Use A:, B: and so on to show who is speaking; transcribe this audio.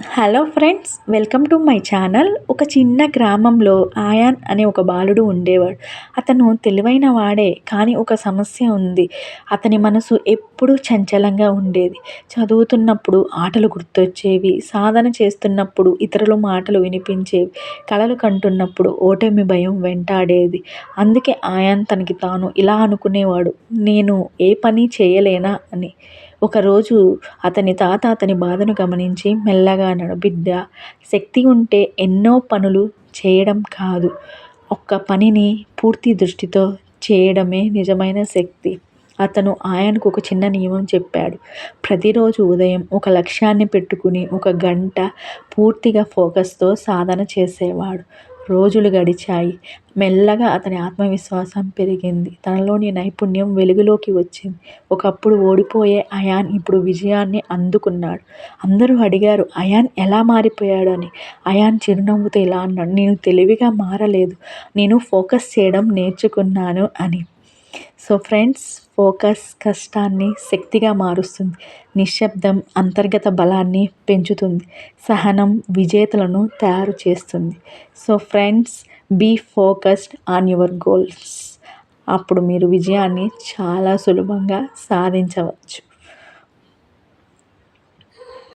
A: Hello friends, welcome to my channel. ఒక చిన్న గ్రామంలో ఆయాన్ అనే ఒక బాలుడు ఉండేవాడు. అతను తెలివైన వాడే, కానీ ఒక సమస్య ఉంది. అతని మనసు ఎప్పుడూ చంచలంగా ఉండేది. చదువుతున్నప్పుడు ఆటలు గుర్తొచ్చేవి, సాధన చేస్తున్నప్పుడు ఇతరుల మాటలు వినిపించేవి, కలలు కంటున్నప్పుడు ఓటమి భయం వెంటాడేది. అందుకే ఆయాన్ తనకి తాను ఇలా అనుకునేవాడు: నేను ఏ పని చేయలేనా అని. ఒకరోజు అతని తాత అతని బాధను గమనించి మెల్లగా అన్నాడు: బిడ్డా, శక్తి ఉంటే ఎన్నో పనులు చేయడం కాదు, ఒక్క పనిని పూర్తి దృష్టితో చేయడమే నిజమైన శక్తి. అతను ఆయనకు ఒక చిన్న నియమం చెప్పాడు. ప్రతిరోజు ఉదయం ఒక లక్ష్యాన్ని పెట్టుకుని 1 గంట పూర్తిగా ఫోకస్తో సాధన చేసేవాడు. రోజులు గడిచాయి. మెల్లగా అతని ఆత్మవిశ్వాసం పెరిగింది. తనలోని నైపుణ్యం వెలుగులోకి వచ్చింది. ఒకప్పుడు ఓడిపోయే అయాన్ ఇప్పుడు విజయాన్ని అందుకున్నాడు. అందరూ అడిగారు, అయాన్ ఎలా మారిపోయాడు అని. అయాన్ చిరునవ్వుతో ఇలా అన్నాడు: నేను తెలివిగా మారలేదు, నేను ఫోకస్ చేయడం నేర్చుకున్నాను అని. సో ఫ్రెండ్స్, ఫోకస్ కష్టాన్ని శక్తిగా మారుస్తుంది. నిశ్శబ్దం అంతర్గత బలాన్ని పెంచుతుంది. సహనం విజేతలను తయారు చేస్తుంది. So friends, be focused on your goals. అప్పుడు మీరు విజయాన్ని చాలా సులభంగా సాధించవచ్చు.